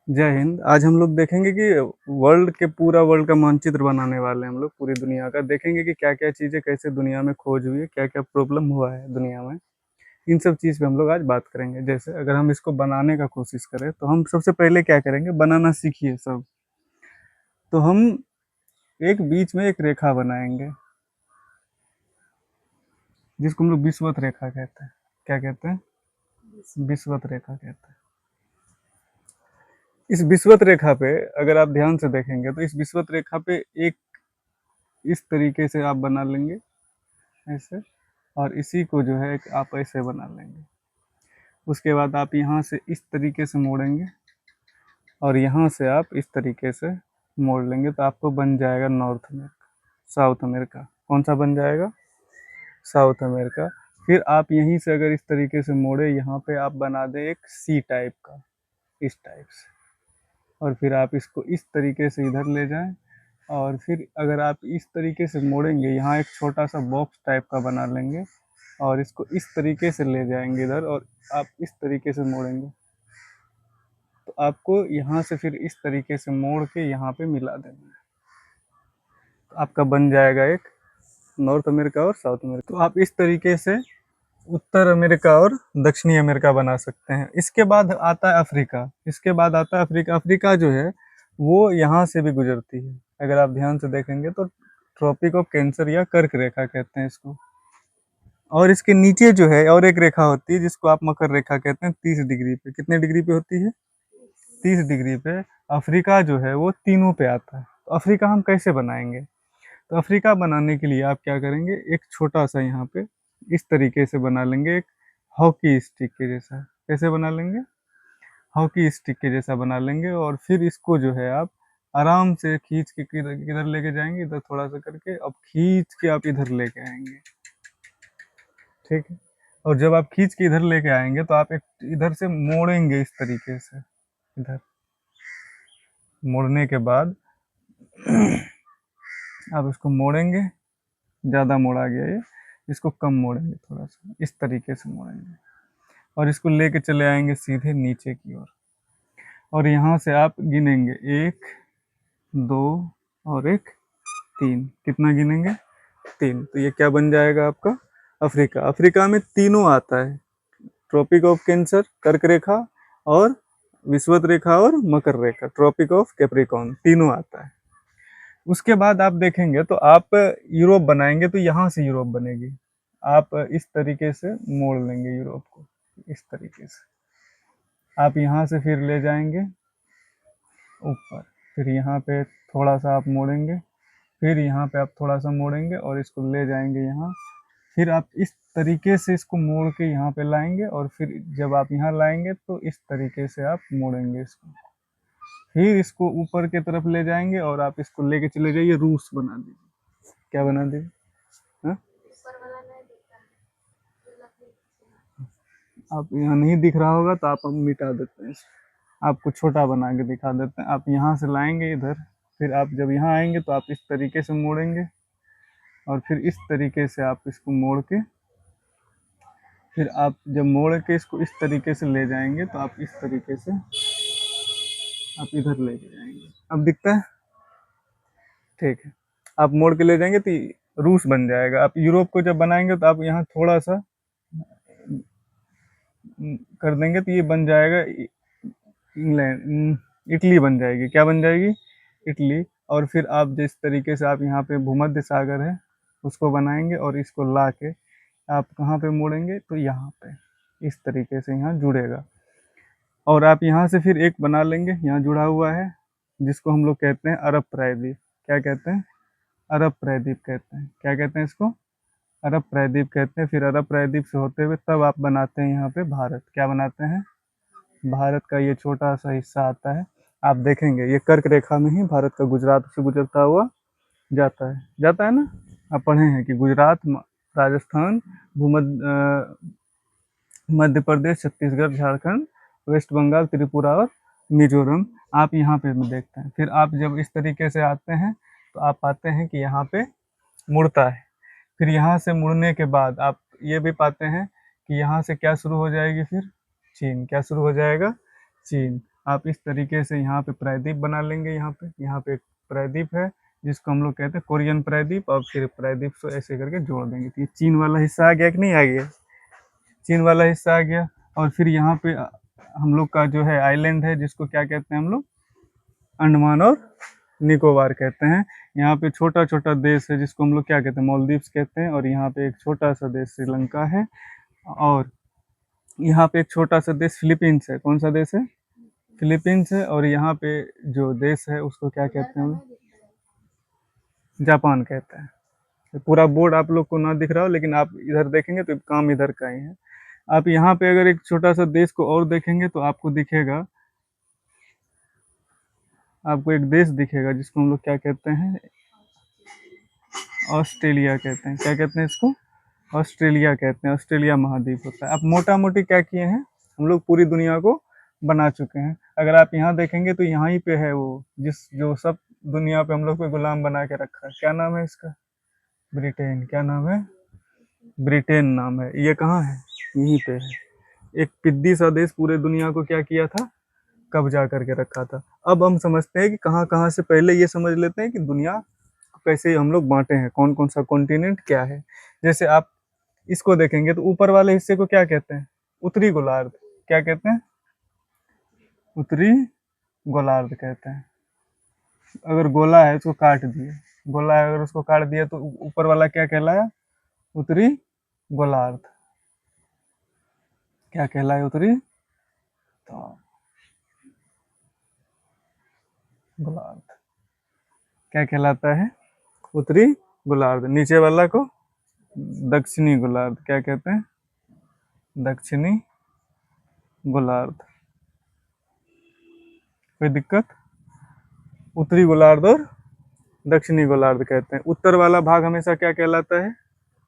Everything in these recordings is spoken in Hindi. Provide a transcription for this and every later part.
जय हिंद। आज हम लोग देखेंगे कि पूरा वर्ल्ड का मानचित्र बनाने वाले हैं हम लोग। पूरी दुनिया का देखेंगे कि क्या क्या चीज़ें कैसे दुनिया में खोज हुई है, क्या क्या प्रॉब्लम हुआ है दुनिया में। इन सब चीज़ पे हम लोग आज बात करेंगे। जैसे अगर हम इसको बनाने का कोशिश करें तो हम सबसे पहले क्या करेंगे, बनाना सीखिए सब। तो हम एक बीच में एक रेखा बनाएंगे जिसको हम लोग विषुवत रेखा कहते हैं। क्या कहते हैं? विषुवत रेखा कहते हैं। इस विषुवत रेखा पे अगर आप ध्यान से देखेंगे तो इस विषुवत रेखा पे एक इस तरीके से आप बना लेंगे ऐसे, और इसी को जो है एक आप ऐसे बना लेंगे। उसके बाद आप यहाँ से इस तरीके से मोड़ेंगे और यहाँ से आप इस तरीके से मोड़ लेंगे तो आपको बन जाएगा नॉर्थ अमेरिका, साउथ अमेरिका। कौन सा बन जाएगा? South America. फिर आप यहीं से अगर इस तरीके से मोड़े, यहाँ पे आप बना दें एक सी टाइप का, इस टाइप से, और फिर आप इसको इस तरीके से इधर ले जाएं। और फिर अगर आप इस तरीके से मोड़ेंगे, यहाँ एक छोटा सा बॉक्स टाइप का बना लेंगे और इसको इस तरीके से ले जाएंगे इधर, और आप इस तरीके से मोड़ेंगे तो आपको यहाँ से फिर इस तरीके से मोड़ के यहाँ पे मिला देना है। तो आपका बन जाएगा एक नॉर्थ अमेरिका और साउथ अमेरिका। तो आप इस तरीके से उत्तर अमेरिका और दक्षिणी अमेरिका बना सकते हैं। इसके बाद आता है अफ्रीका। इसके बाद आता है अफ्रीका। अफ्रीका जो है वो यहाँ से भी गुजरती है। अगर आप ध्यान से देखेंगे तो ट्रॉपिक ऑफ कैंसर या कर्क रेखा कहते हैं इसको। और इसके नीचे जो है और एक रेखा होती है जिसको आप मकर रेखा कहते हैं। 30 डिग्री पे, कितने डिग्री पे होती है? 30 डिग्री पे। अफ्रीका जो है वो तीनों पे आता है। तो अफ्रीका हम कैसे बनाएंगे? तो अफ्रीका बनाने के लिए आप क्या करेंगे, एक छोटा सा यहाँ पे इस तरीके से बना लेंगे, एक हॉकी स्टिक के जैसा। कैसे बना लेंगे? हॉकी स्टिक के जैसा बना लेंगे। और फिर इसको जो है आप आराम से खींच के किधर किधर लेके जाएंगे, इधर थोड़ा सा करके, अब खींच के आप इधर लेके आएंगे। ठीक है। और जब आप खींच के इधर लेके आएंगे तो आप एक इधर से मोड़ेंगे इस तरीके से। इधर मोड़ने के बाद आप इसको मोड़ेंगे। ज़्यादा मोड़ा गया ये, इसको कम मोड़ेंगे, थोड़ा सा इस तरीके से मोड़ेंगे और इसको लेके चले आएंगे सीधे नीचे की ओर। और यहाँ से आप गिनेंगे 1 2 और 1 3। कितना गिनेंगे? 3। तो ये क्या बन जाएगा आपका? अफ्रीका। अफ्रीका में तीनों आता है, ट्रॉपिक ऑफ कैंसर, कर्क रेखा, और विषुवत रेखा और मकर रेखा, ट्रॉपिक ऑफ कैप्रिकॉर्न, तीनों आता है। उसके बाद आप देखेंगे तो आप यूरोप बनाएंगे तो यहाँ से यूरोप बनेगी। आप इस तरीके से मोड़ लेंगे यूरोप को, इस तरीके से आप यहाँ से फिर ले जाएंगे ऊपर। फिर यहाँ पे थोड़ा सा आप मोड़ेंगे, फिर यहाँ पे आप थोड़ा सा मोड़ेंगे और इसको ले जाएंगे यहाँ। फिर आप इस तरीके से इसको मोड़ के यहाँ पे लाएंगे और फिर जब आप यहाँ लाएंगे तो इस तरीके से आप मोड़ेंगे इसको। फिर इसको ऊपर की तरफ ले जाएंगे और आप इसको लेके चले जाइए, रूस बना दीजिए। क्या बना दीजिए? हाँ? आप यहाँ नहीं दिख रहा होगा तो आप हम मिटा देते हैं, आपको छोटा बना के दिखा देते हैं। आप यहाँ से लाएंगे इधर, फिर आप जब यहाँ आएंगे तो आप इस तरीके से मोड़ेंगे और फिर इस तरीके से आप इसको मोड़ के, फिर आप जब मोड़ के इसको इस तरीके से ले जाएंगे तो आप इस तरीके से आप इधर लेके जाएंगे। अब दिखता है? ठीक है। आप मोड़ के ले जाएंगे तो रूस बन जाएगा। आप यूरोप को जब बनाएंगे तो आप यहाँ थोड़ा सा कर देंगे तो ये बन जाएगा इंग्लैंड, इटली बन जाएगी। क्या बन जाएगी? इटली। और फिर आप जिस तरीके से आप यहाँ पे भूमध्य सागर है उसको बनाएंगे और इसको ला के आप कहाँ पे मोड़ेंगे, तो यहाँ पे इस तरीके से यहाँ जुड़ेगा। और आप यहाँ से फिर एक बना लेंगे, यहाँ जुड़ा हुआ है, जिसको हम लोग कहते हैं अरब प्रायद्वीप। क्या कहते हैं? अरब प्रायद्वीप कहते हैं। क्या कहते हैं इसको? अरब प्रायद्वीप कहते हैं। फिर अरब प्रायद्वीप से होते हुए तब आप बनाते हैं यहाँ पे भारत। क्या बनाते हैं? भारत का ये छोटा सा हिस्सा आता है। आप देखेंगे ये कर्क रेखा में ही भारत का गुजरात से गुजरता हुआ जाता है ना। आप पढ़े हैं कि गुजरात, राजस्थान, भूमध्य मध्य प्रदेश, छत्तीसगढ़, झारखंड, वेस्ट बंगाल, त्रिपुरा और मिजोरम आप यहाँ पे देखते हैं। फिर आप जब इस तरीके से आते हैं तो आप पाते हैं कि यहाँ पे मुड़ता है। फिर यहाँ से मुड़ने के बाद आप ये भी पाते हैं कि यहाँ से क्या शुरू हो जाएगी, फिर चीन। क्या शुरू हो जाएगा? चीन। आप इस तरीके से यहाँ पे प्रायद्वीप बना लेंगे। यहाँ पे एक प्रायद्वीप है जिसको हम लोग कहते हैं कोरियन प्रायद्वीप, और फिर प्रायद्वीप को ऐसे करके जोड़ देंगे। तो ये चीन वाला हिस्सा आ गया कि नहीं आ गया? चीन वाला हिस्सा आ गया। और फिर यहाँ पे हम लोग का जो है आइलैंड है, जिसको क्या कहते हैं हम लोग? अंडमान और निकोबार कहते हैं। यहाँ पे छोटा छोटा देश है जिसको हम लोग क्या कहते हैं? मालदीव्स कहते हैं। और यहाँ पे एक छोटा सा देश श्रीलंका है, और यहाँ पे एक छोटा सा देश फिलीपींस है। कौन सा देश है? फिलीपींस है। और यहाँ पे जो देश है उसको क्या कहते हैं हम? जापान कहते हैं। तो पूरा बोर्ड आप लोग को ना दिख रहा हो, लेकिन आप इधर देखेंगे तो काम इधर का ही है। आप यहाँ पे अगर एक छोटा सा देश को और देखेंगे तो आपको दिखेगा, आपको एक देश दिखेगा जिसको हम लोग क्या कहते हैं? ऑस्ट्रेलिया कहते हैं। क्या कहते हैं इसको? ऑस्ट्रेलिया कहते हैं। ऑस्ट्रेलिया महाद्वीप होता है। आप मोटा मोटी क्या किए हैं? हम लोग पूरी दुनिया को बना चुके हैं। अगर आप यहाँ देखेंगे तो यहाँ ही पे है वो जो सब दुनिया पे हम लोग को गुलाम बना के रखा है। क्या नाम है इसका? ब्रिटेन। क्या नाम है? ब्रिटेन नाम है। ये कहाँ है? यहीं पे है। एक पिद्दी सा देश पूरे दुनिया को क्या किया था? कब्जा करके रखा था। अब हम समझते हैं कि कहाँ कहाँ से, पहले ये समझ लेते हैं कि दुनिया को कैसे हम लोग बांटे हैं, कौन कौन सा कॉन्टिनेंट क्या है। जैसे आप इसको देखेंगे तो ऊपर वाले हिस्से को क्या कहते हैं? उत्तरी गोलार्ध। क्या कहते हैं? उत्तरी गोलार्ध कहते हैं। अगर गोला है उसको काट दिए, गोला है अगर उसको काट दिया तो ऊपर वाला क्या कहलाया? उत्तरी गोलार्ध। क्या कहलाया? उत्तरी तो गोलार्ध क्या कहलाता है? उत्तरी गोलार्ध। नीचे वाला को दक्षिणी गोलार्ध। क्या कहते हैं? दक्षिणी गोलार्ध। कोई दिक्कत? उत्तरी गोलार्ध और दक्षिणी गोलार्ध कहते हैं। उत्तर वाला भाग हमेशा क्या कहलाता है?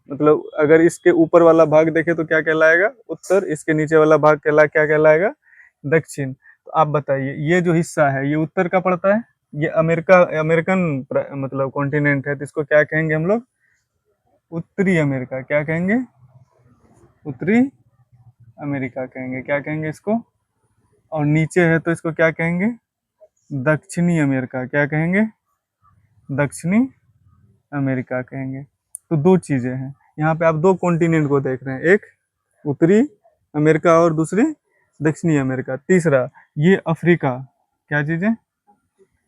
मतलब अगर इसके ऊपर वाला भाग देखे तो क्या कहलाएगा? उत्तर। इसके नीचे वाला भाग क्या कहलाएगा? दक्षिण। तो आप बताइए, ये जो हिस्सा है ये उत्तर का पड़ता है। ये अमेरिकन मतलब कॉन्टिनेंट है, तो इसको क्या कहेंगे हम लोग? उत्तरी अमेरिका। क्या कहेंगे? उत्तरी अमेरिका कहेंगे। क्या कहेंगे इसको? और नीचे है तो इसको क्या कहेंगे? दक्षिणी अमेरिका। क्या कहेंगे? दक्षिणी अमेरिका कहेंगे। तो दो चीजें हैं यहाँ पे, आप दो कॉन्टिनेंट को देख रहे हैं, एक उत्तरी अमेरिका और दूसरी दक्षिणी अमेरिका। तीसरा ये अफ्रीका। क्या चीज है?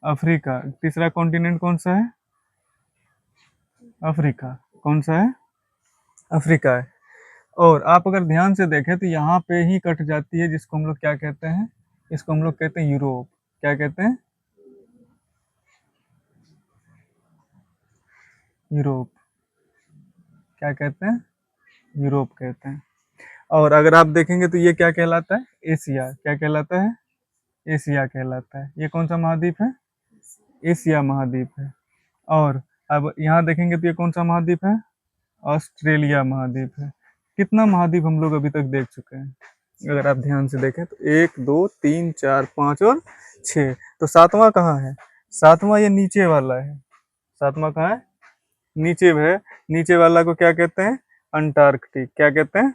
अफ्रीका। तीसरा कॉन्टिनेंट कौन सा है? अफ्रीका। कौन सा है? अफ्रीका है। और आप अगर ध्यान से देखें तो यहाँ पे ही कट जाती है, जिसको हम लोग क्या कहते हैं? इसको हम लोग कहते हैं यूरोप। क्या कहते हैं? यूरोप। क्या कहते हैं? यूरोप कहते हैं। और अगर आप देखेंगे तो ये क्या कहलाता है? एशिया। क्या कहलाता है? एशिया कहलाता है। ये कौन सा महाद्वीप है? एशिया महाद्वीप है। और अब यहाँ देखेंगे तो ये कौन सा महाद्वीप है? ऑस्ट्रेलिया महाद्वीप है। कितना महाद्वीप हम लोग अभी तक देख चुके हैं? अगर आप ध्यान से देखें तो 1 2 3 4 5 और 6। तो सातवां कहाँ है? सातवां ये नीचे वाला है। सातवां कहाँ है? नीचे है। नीचे वाला को क्या कहते हैं? अंटार्कटिक। क्या कहते हैं?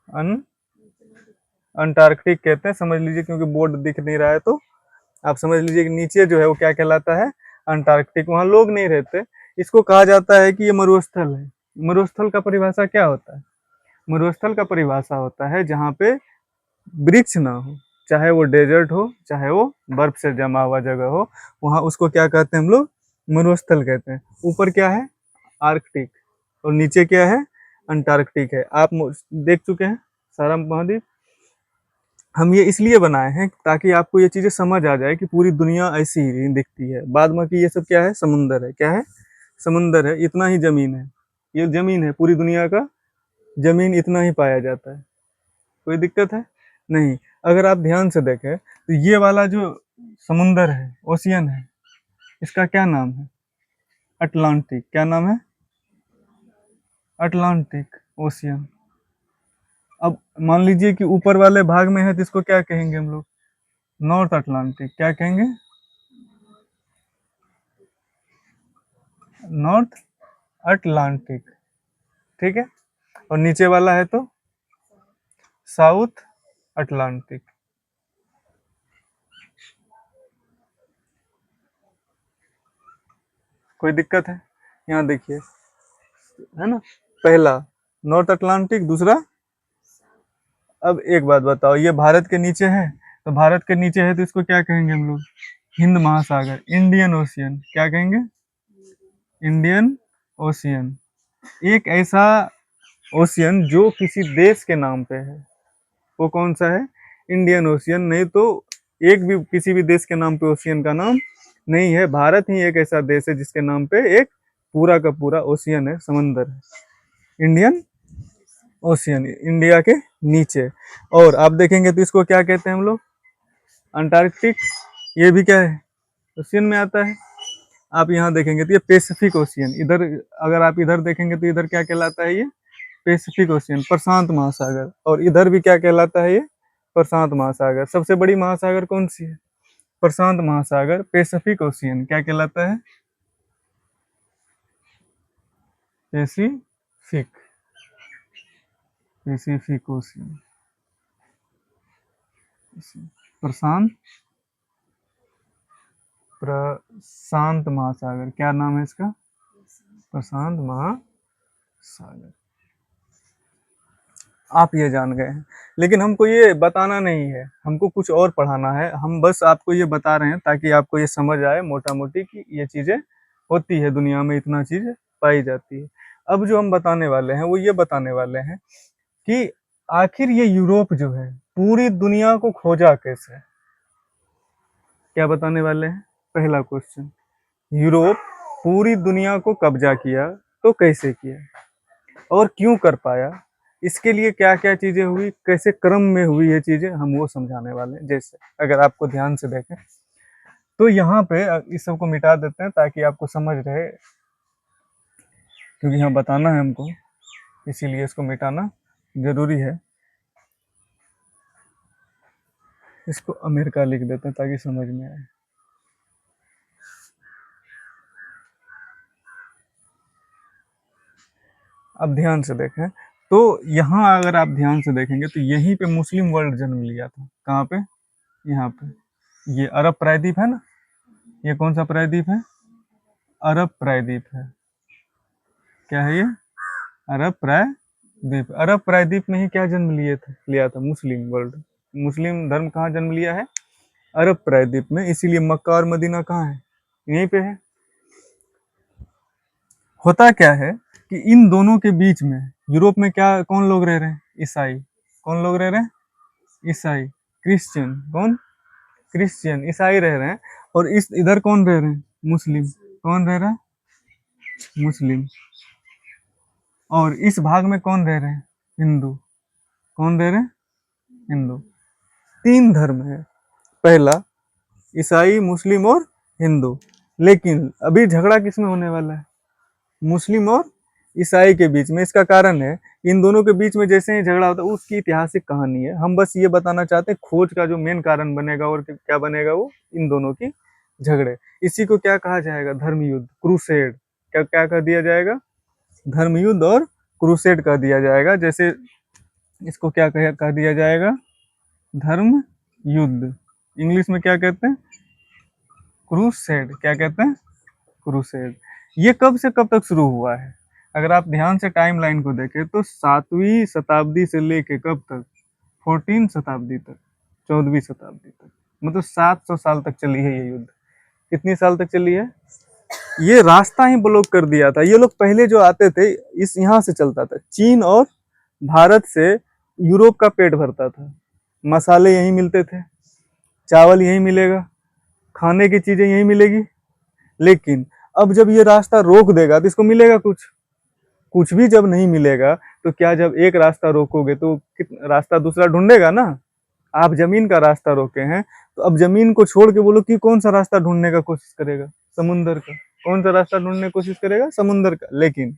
अन अंटार्कटिक कहते हैं। समझ लीजिए, क्योंकि बोर्ड दिख नहीं रहा है तो आप समझ लीजिए कि नीचे जो है वो क्या कहलाता है? अंटार्कटिक। वहाँ लोग नहीं रहते। इसको कहा जाता है कि ये मरुस्थल है। मरुस्थल का परिभाषा क्या होता है? मरुस्थल का परिभाषा होता है जहाँ पे वृक्ष ना हो, चाहे वो डेजर्ट हो, चाहे वो बर्फ से जमा हुआ जगह हो, वहाँ उसको क्या कहते हैं हम लोग? मरुस्थल कहते हैं। ऊपर क्या है? आर्कटिक। और नीचे क्या है? अंटार्कटिक है। आप देख चुके हैं सारा महाद्वीप। हम ये इसलिए बनाए हैं ताकि आपको ये चीजें समझ आ जाए कि पूरी दुनिया ऐसी ही दिखती है। बाद में कि ये सब क्या है? समुंदर है। क्या है? समुंदर है। इतना ही जमीन है। ये जमीन है पूरी दुनिया का, जमीन इतना ही पाया जाता है। कोई दिक्कत है? नहीं। अगर आप ध्यान से देखें तो ये वाला जो समुंदर है, ओशियन है, इसका क्या नाम है? अटलांटिक। क्या नाम है? Atlantic ocean. अब मान लीजिए कि ऊपर वाले भाग में है तो इसको क्या कहेंगे हम लोग? North Atlantic. क्या कहेंगे? North Atlantic. ठीक है। और नीचे वाला है तो साउथ अटलांटिक। कोई दिक्कत है? यहाँ देखिए, है ना, पहला नॉर्थ अटलांटिक, दूसरा। अब एक बात बताओ, ये भारत के नीचे है, तो भारत के नीचे है तो इसको क्या कहेंगे हम लोग? हिंद महासागर, इंडियन ओशियन। क्या कहेंगे? Indian ocean. एक ऐसा ओशियन जो किसी देश के नाम पे है, वो कौन सा है? Indian ocean. नहीं तो एक भी किसी भी देश के नाम पे ओशियन का नाम नहीं है। भारत ही एक ऐसा देश है जिसके नाम पे एक पूरा का पूरा ओशियन है, समंदर है, इंडियन ओशियन, इंडिया के नीचे। और आप देखेंगे तो इसको क्या कहते हैं हम लोग? अंटार्कटिक। ये भी क्या है? ओशियन में आता है। आप यहाँ देखेंगे तो ये पैसिफिक ओशियन, इधर अगर आप इधर देखेंगे तो इधर क्या कहलाता है? ये पैसिफिक ओशियन, प्रशांत महासागर। और इधर भी क्या कहलाता है? ये प्रशांत महासागर। सबसे बड़ी महासागर कौन सी है? प्रशांत महासागर। पैसिफिक ओशियन क्या कहलाता है? पैसिफिक, पैसिफिक ओशियन, प्रशांत, प्रशांत महासागर। क्या नाम है इसका? प्रशांत महासागर। आप ये जान गए हैं, लेकिन हमको ये बताना नहीं है, हमको कुछ और पढ़ाना है। हम बस आपको ये बता रहे हैं ताकि आपको ये समझ आए मोटा मोटी कि ये चीज़ें होती है, दुनिया में इतना चीज़ पाई जाती है। अब जो हम बताने वाले हैं वो ये बताने वाले हैं कि आखिर ये यूरोप जो है पूरी दुनिया को खोजा कैसे? क्या बताने वाले हैं? पहला क्वेश्चन, यूरोप पूरी दुनिया को कब्जा किया तो कैसे किया और क्यों कर पाया? इसके लिए क्या क्या चीजें हुई, कैसे क्रम में हुई ये चीजें, हम वो समझाने वाले हैं। जैसे अगर आपको ध्यान से देखें तो यहाँ पे इस सबको मिटा देते हैं ताकि आपको समझ रहे, क्योंकि यहाँ बताना है हमको, इसीलिए इसको मिटाना जरूरी है। इसको अमेरिका लिख देते हैं ताकि समझ में आए। अब ध्यान से देखें तो यहाँ अगर आप ध्यान से देखेंगे तो यहीं पे मुस्लिम वर्ल्ड जन्म लिया था। कहाँ पे? यहाँ पे। ये अरब प्रायद्वीप है ना, ये कौन सा प्रायद्वीप है? अरब प्रायद्वीप है। क्या है ये? अरब प्रायद्वीप। अरब प्रायद्वीप में ही क्या जन्म लिया था? मुस्लिम वर्ल्ड। मुस्लिम धर्म कहाँ जन्म लिया है? अरब प्रायद्वीप में। इसीलिए मक्का और मदीना कहाँ है? यहीं पे है। होता क्या है कि इन दोनों के बीच में यूरोप में क्या कौन लोग रह रहे हैं? ईसाई। कौन लोग रह रहे हैं? ईसाई। क्रिश्चियन। कौन? क्रिश्चियन, ईसाई रह रहे हैं। और इस इधर कौन रह रहे हैं? मुस्लिम। कौन रह रहा है? मुस्लिम। और इस भाग में कौन रह रहे हैं? हिंदू। कौन रह रहे हैं? हिंदू। तीन धर्म है, पहला ईसाई, मुस्लिम और हिंदू। लेकिन अभी झगड़ा किस में होने वाला है? मुस्लिम और ईसाई के बीच में। इसका कारण है इन दोनों के बीच में जैसे ही झगड़ा होता है उसकी ऐतिहासिक कहानी है। हम बस ये बताना चाहते हैं खोज का जो मेन कारण बनेगा और क्या बनेगा, वो इन दोनों की झगड़े। इसी को क्या कहा जाएगा? धर्म युद्ध, क्रूसेड। क्या क्या कह दिया जाएगा? धर्म युद्ध और क्रूसेड कह दिया जाएगा। जैसे इसको क्या कह दिया जाएगा? धर्म युद्ध। इंग्लिश में क्या कहते हैं? क्रूसेड। क्या कहते हैं? क्रूसेड। ये कब से कब तक शुरू हुआ है? अगर आप ध्यान से टाइमलाइन को देखें तो 7वीं शताब्दी से लेके कब तक? 14 शताब्दी तक, 14वीं शताब्दी तक, मतलब 700 साल तक चली है ये युद्ध। कितनी साल तक चली है? ये रास्ता ही ब्लॉक कर दिया था। ये लोग पहले जो आते थे इस यहाँ से चलता था, चीन और भारत से यूरोप का पेट भरता था। मसाले यहीं मिलते थे, चावल यहीं मिलेगा, खाने की चीजें यहीं मिलेगी। लेकिन अब जब ये रास्ता रोक देगा तो इसको मिलेगा कुछ? कुछ भी जब नहीं मिलेगा तो क्या जब एक रास्ता रोकोगे तो रास्ता दूसरा ढूंढेगा ना। आप जमीन का रास्ता रोके हैं तो अब जमीन को छोड़ के बोलो कि कौन सा रास्ता ढूंढने का कोशिश करेगा? समुंदर का। कौन सा रास्ता ढूंढने की कोशिश करेगा? समुंदर का। लेकिन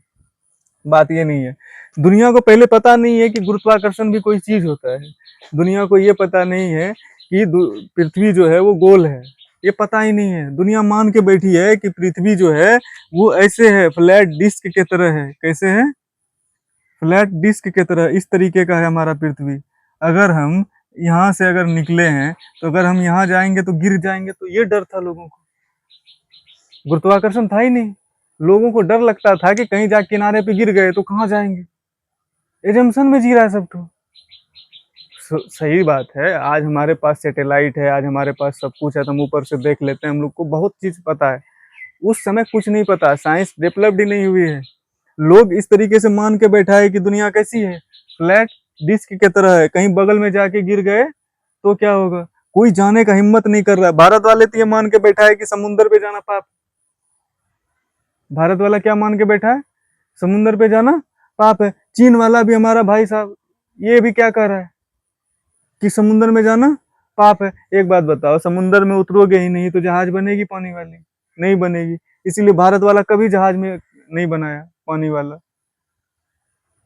बात ये नहीं है, दुनिया को पहले पता नहीं है कि गुरुत्वाकर्षण भी कोई चीज होता है। दुनिया को ये पता नहीं है कि पृथ्वी जो है वो गोल है। ये पता ही नहीं है। दुनिया मान के बैठी है कि पृथ्वी जो है वो ऐसे है, फ्लैट डिस्क के तरह है। कैसे है? फ्लैट डिस्क के तरह। इस तरीके का है हमारा पृथ्वी। अगर हम यहाँ से अगर निकले हैं तो अगर हम यहाँ जाएंगे तो गिर जाएंगे, तो ये डर था लोगों को। गुरुत्वाकर्षण था ही नहीं। लोगों को डर लगता था कि कहीं जाके किनारे पे गिर गए तो कहाँ जाएंगे, एजम्पशन में जी रहा है सब तो। सही बात है, आज हमारे पास सैटेलाइट है, आज हमारे पास सब कुछ है, तो हम ऊपर से देख लेते हैं, हम लोग को बहुत चीज पता है। उस समय कुछ नहीं पता, साइंस डेवलप्ड ही नहीं हुई है। लोग इस तरीके से मान के बैठा है कि दुनिया कैसी है, फ्लैट डिस्क की तरह है, कहीं बगल में जाके गिर गए तो क्या होगा, कोई जाने का हिम्मत नहीं कर रहा है। भारत वाले तो ये मान के बैठा है कि समुंदर पे जाना पाप। भारत वाला क्या मान के बैठा है, समुंदर पे जाना पाप है। चीन वाला भी, हमारा भाई साहब, ये भी क्या कह रहा है कि समुंदर में जाना पाप है। एक बात बताओ, समुंदर में उतरोगे ही नहीं तो जहाज बनेगी पानी वाली, नहीं बनेगी। इसीलिए भारत वाला कभी जहाज में नहीं बनाया पानी वाला।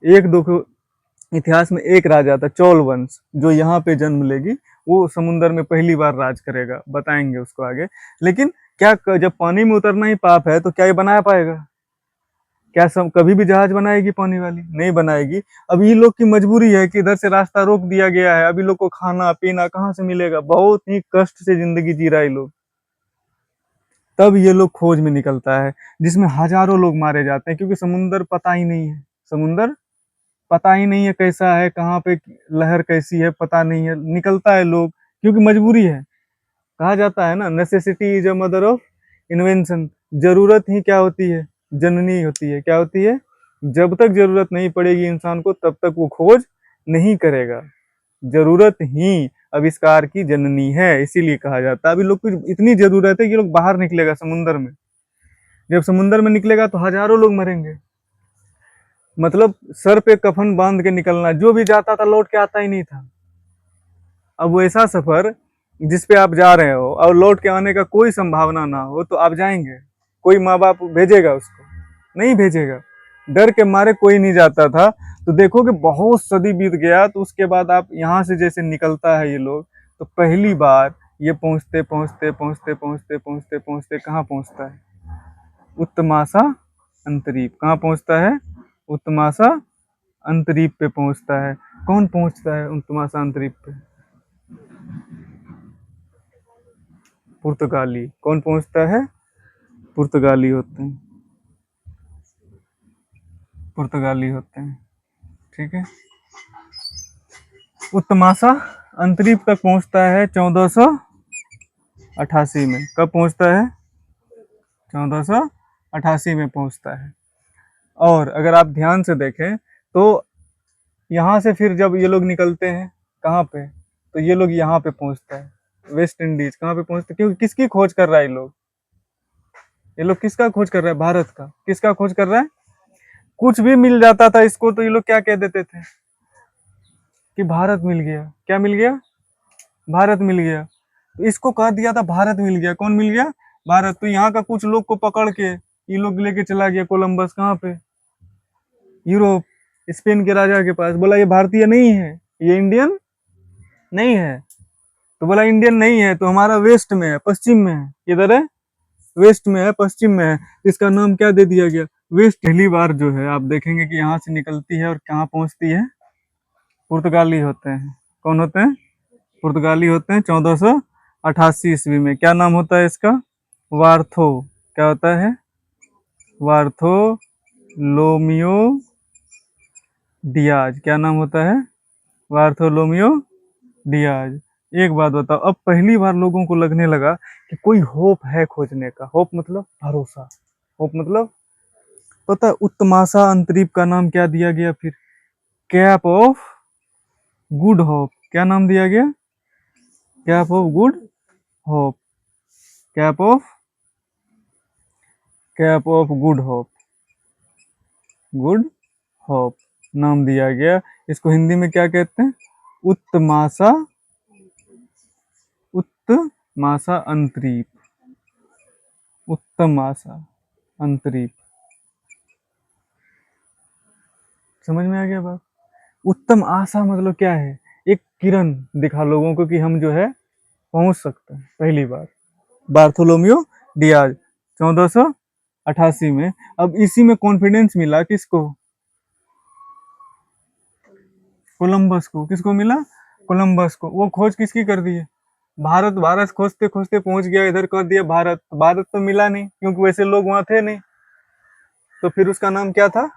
एक दो इतिहास में एक राजा था, चोल वंश, जो यहाँ पे जन्म लेगी, वो समुंदर में पहली बार राज करेगा, बताएंगे उसको आगे। लेकिन क्या जब पानी में उतरना ही पाप है तो क्या ये बना पाएगा, क्या सब कभी भी जहाज बनाएगी पानी वाली, नहीं बनाएगी। अब ये लोग की मजबूरी है कि इधर से रास्ता रोक दिया गया है, अभी लोग को खाना पीना कहाँ से मिलेगा, बहुत ही कष्ट से जिंदगी जी रहा है लोग। तब ये लोग खोज में निकलता है, जिसमें हजारों लोग मारे जाते हैं, क्योंकि समुंदर पता ही नहीं है, समुंदर पता ही नहीं है कैसा है, कहाँ पे लहर कैसी है पता नहीं है, निकलता है लोग, क्योंकि मजबूरी है। कहा जाता है ना, necessity is a mother of invention. जरूरत ही क्या होती है, जननी होती है। क्या होती है, जब तक जरूरत नहीं पड़ेगी इंसान को तब तक वो खोज नहीं करेगा। जरूरत ही आविष्कार की जननी है, इसीलिए कहा जाता है। अभी लोग को इतनी जरूरत है कि लोग बाहर निकलेगा समुंदर में, जब समुंदर में निकलेगा तो हजारों लोग मरेंगे। मतलब सर पे कफन बांध के निकलना, जो भी जाता था लौट के आता ही नहीं था। अब वो ऐसा सफर जिस पे आप जा रहे हो और लौट के आने का कोई संभावना ना हो तो आप जाएंगे, कोई माँ बाप भेजेगा उसको, नहीं भेजेगा। डर के मारे कोई नहीं जाता था। तो देखो कि बहुत सदी बीत गया, तो उसके बाद आप यहाँ से जैसे निकलता है ये लोग, तो पहली बार ये पहुंचते पहुंचते पहुंचते पहुंचते पहुंचते पहुंचते कहाँ पहुंचता है, उत्तमाशा अंतरीप। कहाँ पहुंचता है, उत्तमाशा अंतरीप पे पहुंचता है। कौन पहुंचता है उत्तमाशा अंतरीप पे, पुर्तगाली। कौन पहुंचता है, पुर्तगाली होते हैं, पुर्तगाली होते हैं, ठीक है। उत्तमाशा अंतरीप तक पहुंचता है 1488 में। कब पहुंचता है, 1488 में पहुंचता है। और अगर आप ध्यान से देखें तो यहाँ से फिर जब ये लोग निकलते हैं कहाँ पे, तो ये लोग यहाँ पे पहुंचता है, वेस्ट इंडीज। कहाँ पे पहुंचते, क्योंकि किसकी खोज कर रहा है ये लोग किसका खोज कर रहा है, भारत का। किसका खोज कर रहा है, कुछ भी मिल जाता था इसको तो ये लोग क्या कह देते थे कि भारत मिल गया। क्या मिल गया, भारत मिल गया। तो इसको कह दिया था भारत मिल गया। कौन मिल गया, भारत। तो यहाँ का कुछ लोग को पकड़ के ये लोग लेके चला गया कोलंबस, कहाँ पे, यूरोप, स्पेन के राजा के पास। बोला ये भारतीय नहीं है, ये इंडियन नहीं है। तो बोला इंडियन नहीं है तो हमारा वेस्ट में है, पश्चिम में है। किधर है, वेस्ट में है, पश्चिम में है। इसका नाम क्या दे दिया गया, वेस्ट। पहली बार जो है आप देखेंगे कि यहाँ से निकलती है और कहाँ पहुंचती है, पुर्तगाली होते हैं। कौन होते हैं, पुर्तगाली होते हैं। 1488 ईस्वी में। क्या नाम होता है इसका, वार्थो। क्या होता है, वार्थो लोमियो डियाज। क्या नाम होता है, वार्थोलोमियो डियाज। एक बात बताओ, अब पहली बार लोगों को लगने लगा कि कोई होप है खोजने का। होप मतलब भरोसा, होप मतलब पता है। उत्तमाशा अंतरीप का नाम क्या दिया गया फिर, कैप ऑफ गुड होप। क्या नाम दिया गया, cap of good hope. Cap of, cap of good hope, good hope नाम दिया गया। इसको हिंदी में क्या कहते हैं, उत्तमाशा, उत्तमाशा अंतरीप, उत्तमाशा अंतरीप। समझ में आ गया बात। उत्तम आशा मतलब क्या है, एक किरण दिखा लोगों को कि हम जो है पहुंच सकते हैं। पहली बार बार्थोलोमियो डियाज 1488 में। अब इसी में कॉन्फिडेंस मिला किसको, कोलंबस को। किसको मिला, कोलंबस को। वो खोज किसकी कर दी है, भारत। भारत खोजते खोजते पहुंच गया इधर, कर दिया भारत। भारत तो मिला नहीं क्योंकि वैसे लोग वहां थे नहीं। तो फिर उसका नाम क्या था,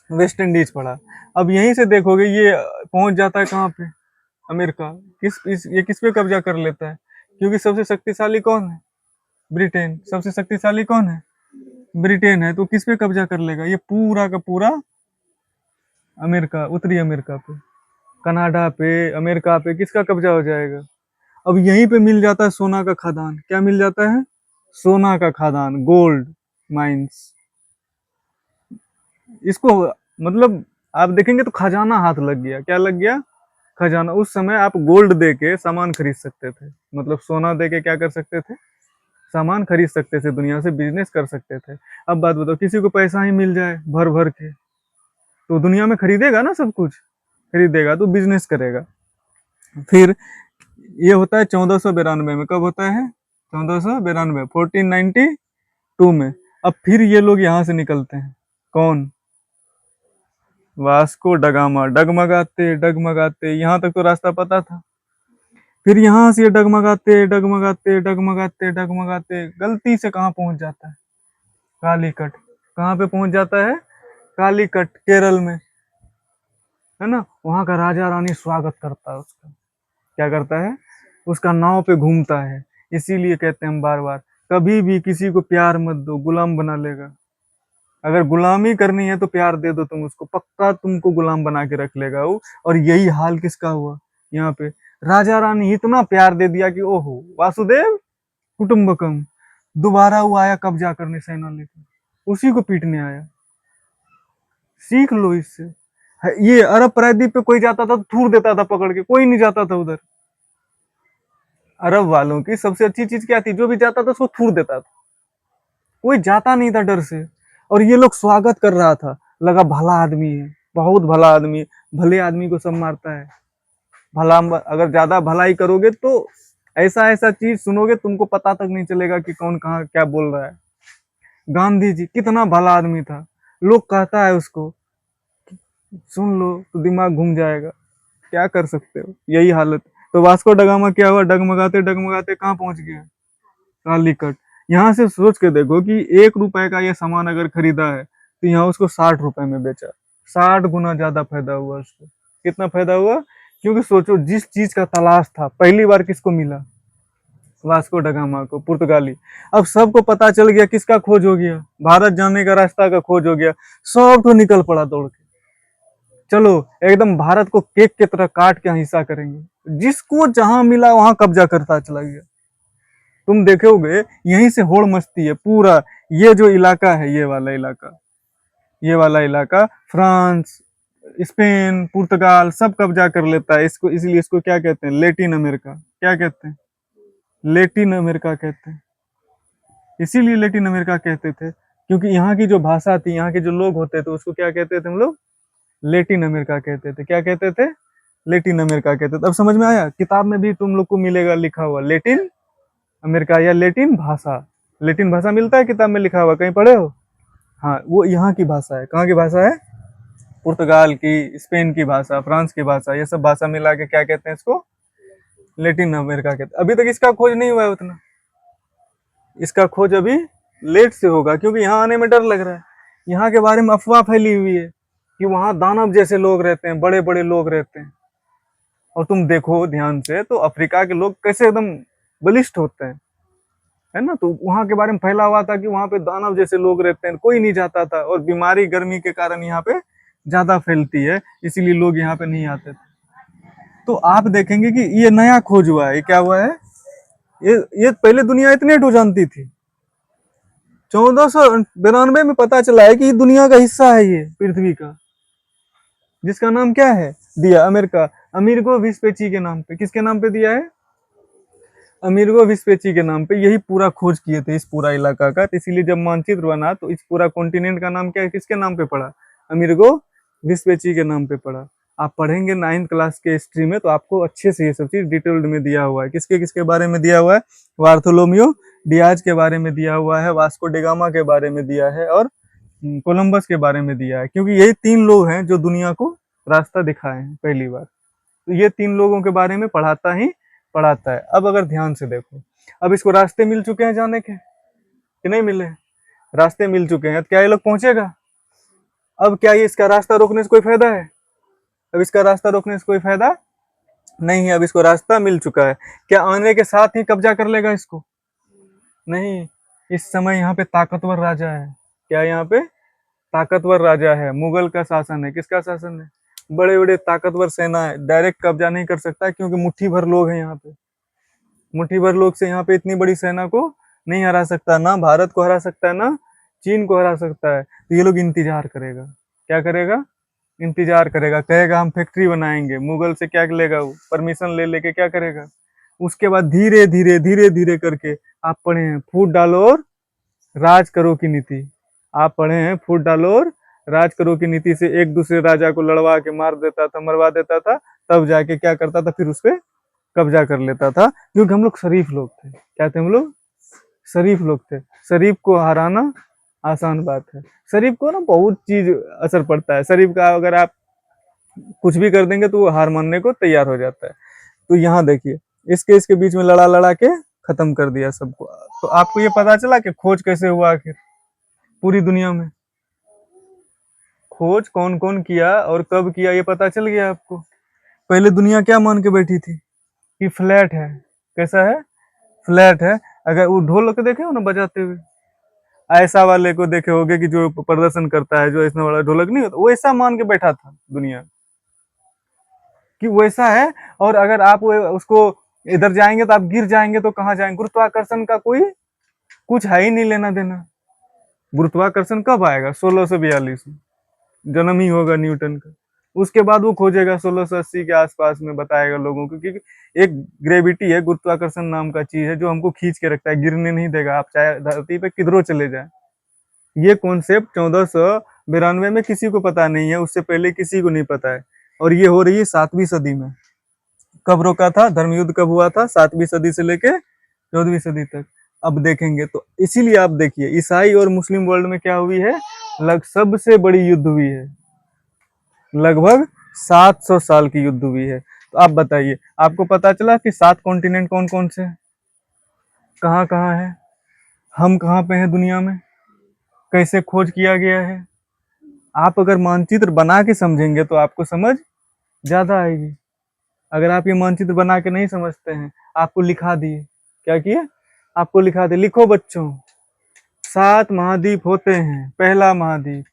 वेस्ट इंडीज पड़ा। अब यहीं से देखोगे ये पहुंच जाता है कहाँ पे, अमेरिका। ये किस पे कब्जा कर लेता है, क्योंकि सबसे शक्तिशाली कौन है, ब्रिटेन। सबसे शक्तिशाली कौन है, ब्रिटेन है। तो किस पे कब्जा कर लेगा, ये पूरा का पूरा अमेरिका, उत्तरी अमेरिका पे, कनाडा पे, अमेरिका पे किसका कब्जा हो जाएगा। अब यहीं पे मिल जाता है सोना का खदान। क्या मिल जाता है, सोना का खदान, गोल्ड माइंस। इसको मतलब आप देखेंगे तो खजाना हाथ लग गया। क्या लग गया, खजाना। उस समय आप गोल्ड दे के सामान खरीद सकते थे, मतलब सोना दे के क्या कर सकते थे, सामान खरीद सकते थे, दुनिया से बिजनेस कर सकते थे। अब बात बताओ, किसी को पैसा ही मिल जाए भर भर के, तो दुनिया में खरीदेगा ना, सब कुछ खरीदेगा तो बिजनेस करेगा। फिर ये होता है 1492 में। कब होता है, 1492, 1492 में। अब फिर ये लोग यहाँ से निकलते हैं, कौन, वास्को डगामा। डगमगाते डगमगाते यहाँ तक तो रास्ता पता था। फिर यहाँ से डगमगाते डगमगाते डगमगाते डगमगाते गलती से कहाँ पहुंच जाता है, कालीकट। कहाँ पे पहुंच जाता है, कालीकट, केरल में, है ना। वहां का राजा रानी स्वागत करता है उसका। क्या करता है, उसका नाव पे घूमता है। इसीलिए कहते हैं हम बार बार, कभी भी किसी को प्यार मत दो, गुलाम बना लेगा। अगर गुलामी करनी है तो प्यार दे दो तुम उसको, पक्का तुमको गुलाम बना के रख लेगा वो। और यही हाल किसका हुआ यहाँ पे, राजा रानी इतना प्यार दे दिया कि ओहो वासुदेव कुटुंबकम, दोबारा वो आया कब्जा करने सेना लेकर, उसी को पीटने आया। सीख लो इससे। ये अरब प्रायद्वीप पे कोई जाता था तो थूर देता था पकड़ के, कोई नहीं जाता था उधर। अरब वालों की सबसे अच्छी चीज क्या थी, जो भी जाता था उसको थूर देता था, कोई जाता नहीं था डर से। और ये लोग स्वागत कर रहा था, लगा भला आदमी है, बहुत भला आदमी है। भले आदमी को सब मारता है, भला, अगर ज्यादा भलाई करोगे तो ऐसा ऐसा चीज सुनोगे तुमको पता तक नहीं चलेगा कि कौन कहाँ क्या बोल रहा है। गांधी जी कितना भला आदमी था, लोग कहता है उसको, सुन लो तो दिमाग घूम जाएगा। क्या कर सकते हो, यही हालत। तो वास्को डगामा क्या हुआ, डगमगाते डगमगाते कहाँ पहुंच गया, कालीकट। यहाँ से सोच के देखो कि 1 रुपए का ये सामान अगर खरीदा है तो यहाँ उसको 60 रुपए में बेचा, 60 गुना ज्यादा फायदा हुआ उसको। कितना फायदा हुआ, क्योंकि सोचो जिस चीज का तलाश था पहली बार किसको मिला, वास्को डगामा को, पुर्तगाली। अब सबको पता चल गया, किसका खोज हो गया, भारत जाने का रास्ता का खोज हो गया। सब तो निकल पड़ा दौड़ के, चलो एकदम भारत को केक की तरह काट के हिस्सा करेंगे। जिसको जहां मिला वहां कब्जा करता चला गया। तुम देखोगे यहीं से होड़ मचती है पूरा। ये जो इलाका है, ये वाला इलाका, ये वाला इलाका फ्रांस, स्पेन, पुर्तगाल सब कब्जा कर लेता है इसको। इसलिए इसको क्या कहते हैं, लेटिन अमेरिका। क्या कहते हैं, लेटिन अमेरिका कहते हैं। इसीलिए लेटिन अमेरिका कहते थे, क्योंकि यहाँ की जो भाषा थी, यहाँ के जो लोग होते थे, उसको क्या कहते थे हम लोग, लेटिन अमेरिका कहते थे। क्या कहते थे, लेटिन अमेरिका कहते थे। अब समझ में आया, किताब में भी तुम लोग को मिलेगा लिखा हुआ लेटिन अमेरिका या लेटिन भाषा। लेटिन भाषा मिलता है किताब में लिखा हुआ, कहीं पढ़े हो। हाँ, वो यहाँ की भाषा है। कहाँ की भाषा है, पुर्तगाल की, स्पेन की भाषा, फ्रांस की भाषा, ये सब भाषा मिला के क्या कहते हैं इसको, लेटिन अमेरिका कहते हैं। अभी तक इसका खोज नहीं हुआ है उतना, इसका खोज अभी लेट से होगा, क्योंकि यहाँ आने में डर लग रहा है। यहाँ के बारे में अफवाह फैली हुई है कि वहाँ दानव जैसे लोग रहते हैं, बड़े बड़े लोग रहते हैं। और तुम देखो ध्यान से तो अफ्रीका के लोग कैसे एकदम बलिष्ठ होते हैं, है ना। तो वहां के बारे में फैला हुआ था कि वहां पे दानव जैसे लोग रहते हैं, कोई नहीं जाता था। और बीमारी गर्मी के कारण यहाँ पे ज्यादा फैलती है, इसीलिए लोग यहाँ पे नहीं आते थे। तो आप देखेंगे कि ये नया खोज हुआ है। ये क्या हुआ है, ये पहले दुनिया इतने टो जानती थी। 1492 में पता चला है कि ये दुनिया का हिस्सा है, ये पृथ्वी का, जिसका नाम क्या है दिया, अमेरिका। अमेरिको विस्पेची के नाम पे, किसके नाम पे दिया है, अमेरिको विस्पेची के नाम पे। यही पूरा खोज किए थे इस पूरा इलाका का। तो इसीलिए जब मानचित्र बना तो इस पूरा कॉन्टिनेंट का नाम क्या है, किसके नाम पे पड़ा, अमेरिको विस्पेची के नाम पे पड़ा। आप पढ़ेंगे 9th क्लास के हिस्ट्री में तो आपको अच्छे से ये सब चीज डिटेल्ड में दिया हुआ है। किसके किसके बारे में दिया हुआ है, वार्थोलोमियो डियाज के बारे में दिया हुआ है, वास्को डिगामा के बारे में दिया है, और कोलंबस के बारे में दिया है। क्योंकि यही 3 लोग हैं जो दुनिया को रास्ता दिखाए हैं पहली बार। तो ये 3 लोगों के बारे में पढ़ाता ही पढ़ाता है। अब अगर ध्यान से देखो, अब इसको रास्ते मिल चुके हैं जाने के कि नहीं मिले, रास्ते मिल चुके हैं, तो क्या ये लोग पहुंचेगा? अब क्या ये इसका रास्ता रोकने से कोई फायदा है? अब इसका रास्ता रोकने से कोई फायदा नहीं है। अब इसको रास्ता मिल चुका है, क्या आने के साथ ही कब्जा कर लेगा इसको? नहीं। इस समय यहाँ पे ताकतवर राजा है। क्या यहाँ पे ताकतवर राजा है? मुगल का शासन है। किसका शासन है? बड़े बड़े ताकतवर सेना है। डायरेक्ट कब्जा नहीं कर सकता, क्योंकि मुट्ठी भर लोग हैं यहाँ पे। मुट्ठी भर लोग से यहाँ पे इतनी बड़ी सेना को नहीं हरा सकता। ना भारत को हरा सकता है, ना चीन को हरा सकता है। तो ये लोग इंतजार करेगा। क्या करेगा? इंतजार करेगा। कहेगा हम फैक्ट्री बनाएंगे। मुगल से क्या लेगा वो? परमिशन ले लेके क्या करेगा? उसके बाद धीरे धीरे धीरे धीरे करके, आप पढ़े हैं फूट डालो और राज करो की नीति। आप पढ़े हैं फूट डालो और राज करो की नीति से एक दूसरे राजा को लड़वा के मार देता था, मरवा देता था, तब जाके क्या करता था, फिर उस पर कब्जा कर लेता था। क्योंकि हम लोग शरीफ लोग थे। क्या थे हम लोग? शरीफ लोग थे। शरीफ को हराना आसान बात है। शरीफ को ना बहुत चीज असर पड़ता है। शरीफ का अगर आप कुछ भी कर देंगे तो वो हार मानने को तैयार हो जाता है। तो यहाँ देखिए, इसके बीच में लड़ा लड़ा के खत्म कर दिया सबको। तो आपको ये पता चला कि खोज कैसे हुआ आखिर पूरी दुनिया में? खोज कौन कौन किया और कब किया, ये पता चल गया आपको। पहले दुनिया क्या मान के बैठी थी कि फ्लैट है। कैसा है? फ्लैट है। अगर वो ढोलक देखे हो ना बजाते हुए, ऐसा वाले को देखे होगे कि जो प्रदर्शन करता है, जो ऐसा वाला ढोलक नहीं होता, वो ऐसा मान के बैठा था दुनिया कि वैसा है। और अगर आप उसको इधर जाएंगे तो आप गिर जाएंगे, तो कहाँ जाएंगे? गुरुत्वाकर्षण का कोई कुछ है ही नहीं लेना देना। गुरुत्वाकर्षण कब आएगा? 1642 में जन्म ही होगा न्यूटन का। उसके बाद वो खोजेगा 1680 के आसपास में, बताएगा लोगों को। क्योंकि एक ग्रेविटी है, गुरुत्वाकर्षण नाम का चीज है, जो हमको खींच के रखता है, गिरने नहीं देगा। आप चाहे धरती पे किधरों चले जाए। ये कॉन्सेप्ट 1492 में किसी को पता नहीं है, उससे पहले किसी को नहीं पता है। और ये हो रही है 7वीं सदी में। कब रोका था? धर्म युद्ध कब हुआ था? 7वीं सदी से लेके 14वीं सदी तक। अब देखेंगे तो इसीलिए आप देखिए, ईसाई और मुस्लिम वर्ल्ड में क्या हुई है? सबसे बड़ी युद्ध हुई है। लगभग 700 साल की युद्ध हुई है। तो आप बताइए, आपको पता चला कि 7 कॉन्टिनेंट कौन कौन से हैं? कहाँ कहाँ है? हम कहाँ पे हैं दुनिया में? कैसे खोज किया गया है? आप अगर मानचित्र बना के समझेंगे तो आपको समझ ज्यादा आएगी। अगर आप ये मानचित्र बना के नहीं समझते हैं, आपको लिखा दिए। क्या किए? आपको लिखा दिए। लिखो बच्चों, 7 महाद्वीप होते हैं। पहला महाद्वीप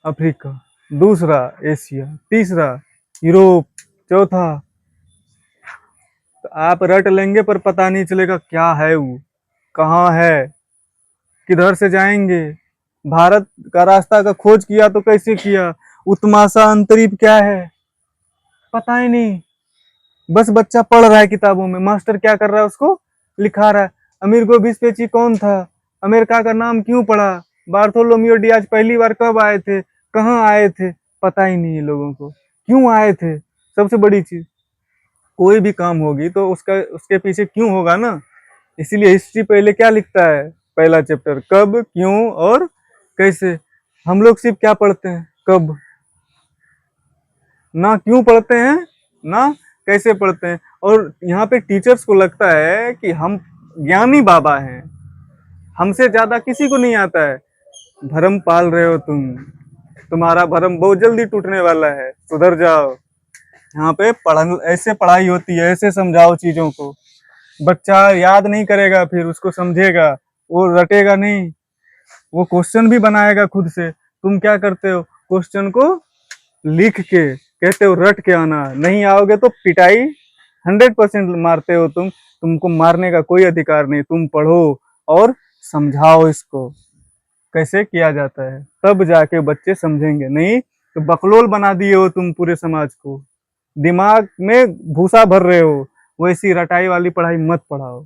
अफ्रीका, दूसरा एशिया, तीसरा यूरोप, चौथा। तो आप रट लेंगे पर पता नहीं चलेगा क्या है वो, कहाँ है, किधर से जाएंगे। भारत का रास्ता का खोज किया तो कैसे किया? उत्तमाशा अंतरीप क्या है? पता ही नहीं। बस बच्चा पढ़ रहा है किताबों में, मास्टर क्या कर रहा है, उसको लिखा रहा है। अमेरिगो वेस्पुची कौन था? अमेरिका का नाम क्यों पड़ा? बार्थोलोमियो डियाज पहली बार कब आए थे? कहाँ आए थे? पता ही नहीं है लोगों को। क्यों आए थे? सबसे बड़ी चीज, कोई भी काम होगी तो उसका उसके पीछे क्यों होगा ना। इसीलिए हिस्ट्री पहले क्या लिखता है? पहला चैप्टर कब, क्यों और कैसे। हम लोग सिर्फ क्या पढ़ते हैं? कब। ना क्यों पढ़ते हैं, ना कैसे पढ़ते हैं। और यहाँ पे टीचर्स को लगता है कि हम ज्ञानी बाबा हैं, हमसे ज्यादा किसी को नहीं आता है। भरम पाल रहे हो तुम, तुम्हारा भरम बहुत जल्दी टूटने वाला है, सुधर जाओ। यहाँ पे ऐसे पढ़ाई होती है, ऐसे समझाओ चीजों को। बच्चा याद नहीं करेगा, फिर उसको समझेगा, वो रटेगा नहीं, वो क्वेश्चन भी बनाएगा खुद से। तुम क्या करते हो? क्वेश्चन को लिख के कहते हो रट के आना, नहीं आओगे तो पिटाई 100% मारते हो तुम। तुमको मारने का कोई अधिकार नहीं। तुम पढ़ो और समझाओ इसको कैसे किया जाता है, तब जाके बच्चे समझेंगे। नहीं तो बकलोल बना दिए हो तुम पूरे समाज को, दिमाग में भूसा भर रहे हो। वैसी रटाई वाली पढ़ाई मत पढ़ाओ।